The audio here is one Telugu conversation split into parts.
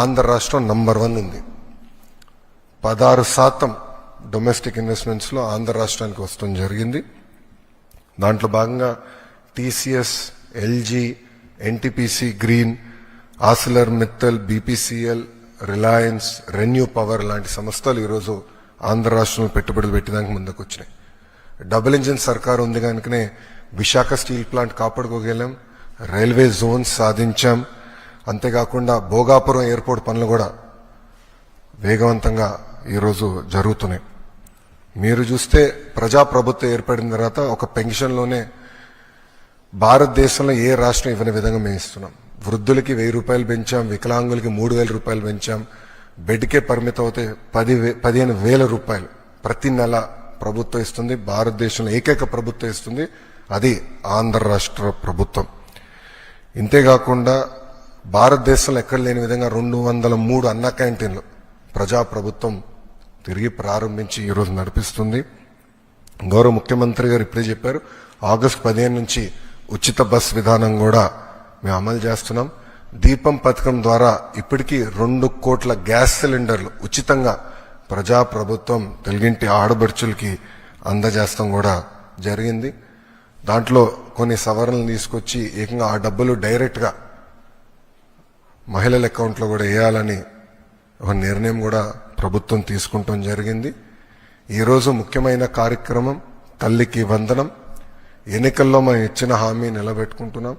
ఆంధ్ర రాష్ట్రం నంబర్ 1 ఉంది. 16% డొమెస్టిక్ ఇన్వెస్ట్మెంట్స్లో ఆంధ్ర రాష్ట్రానికి వస్తూ జరిగింది. దాంట్లో భాగంగా TCS, LG, NTPC, green, ఆసిలర్ Mittal, BPCL, Reliance, renew power లాంటి సంస్థలు ఈరోజు ఆంధ్ర రాష్ట్రంలో పెట్టుబడులు పెట్టడానికి ముందుకు వచ్చినాయి. డబుల్ ఇంజిన్ సర్కార్ ఉంది కనుకనే విశాఖ స్టీల్ ప్లాంట్ కాపాడుకోగలం, రైల్వే జోన్స్ సాధించాం. అంతేకాకుండా భోగాపురం ఎయిర్పోర్ట్ పనులు కూడా వేగవంతంగా ఈరోజు జరుగుతున్నాయి. మీరు చూస్తే ప్రజాప్రభుత్వం ఏర్పడిన తర్వాత ఒక పెన్షన్లోనే భారతదేశంలో ఏ రాష్ట్రం ఇవ్వని విధంగా మేము ఇస్తున్నాం. వృద్ధులకి 1000 రూపాయలు పెంచాం, వికలాంగులకి 3000 రూపాయలు పెంచాం, బెడ్కే పరిమితం అవుతే 15,000 రూపాయలు ప్రతి నెల ప్రభుత్వం ఇస్తుంది. భారతదేశంలో ఏకైక ప్రభుత్వం ఇస్తుంది, అది ఆంధ్ర రాష్ట్ర ప్రభుత్వం. ఇంతేకాకుండా భారతదేశంలో ఎక్కడ లేని విధంగా 203 అన్న క్యాంటీన్లు ప్రజాప్రభుత్వం తిరిగి ప్రారంభించి ఈరోజు నడిపిస్తుంది. గౌరవ ముఖ్యమంత్రి గారు ఇప్పుడే చెప్పారు, ఆగస్టు 15 నుంచి ఉచిత బస్ విధానం కూడా మేము అమలు చేస్తున్నాం. దీపం పథకం ద్వారా ఇప్పటికీ 2 కోట్ల గ్యాస్ సిలిండర్లు ఉచితంగా ప్రజాప్రభుత్వం తెలుగింటి ఆడబడుచులకి అందజేస్తాం కూడా జరిగింది. దాంట్లో కొన్ని సవరణలు తీసుకొచ్చి ఏకంగా ఆ డబ్బులు డైరెక్ట్గా మహిళల అకౌంట్లో కూడా వేయాలని ఒక నిర్ణయం కూడా ప్రభుత్వం తీసుకుంటాం జరిగింది. ఈరోజు ముఖ్యమైన కార్యక్రమం తల్లికి వందనం. ఎన్నికల్లో మనం ఇచ్చిన హామీ నిలబెట్టుకుంటున్నాం.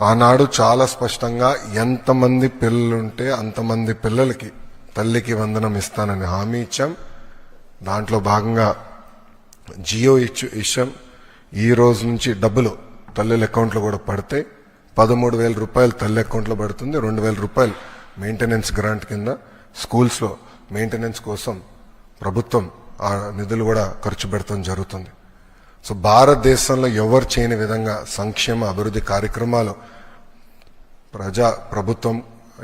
ఆనాడు చాలా స్పష్టంగా ఎంతమంది పిల్లలుంటే అంతమంది పిల్లలకి తల్లికి వందనం ఇస్తానని హామీ ఇచ్చాం. దాంట్లో భాగంగా జియో ఇచ్చాం. ఈ రోజు నుంచి డబ్బులు తల్లుల అకౌంట్లో కూడా పడతాయి. 13,000 రూపాయలు తల్లి అకౌంట్లో పడుతుంది. 2,000 రూపాయలు మెయింటెనెన్స్ గ్రాంట్ కింద స్కూల్స్లో మెయింటెనెన్స్ కోసం ప్రభుత్వం ఆ నిధులు కూడా ఖర్చు పెడతాం జరుగుతుంది. సో భారతదేశంలో ఎవరు చేయని విధంగా సంక్షేమ అభివృద్ధి కార్యక్రమాలు ప్రభుత్వం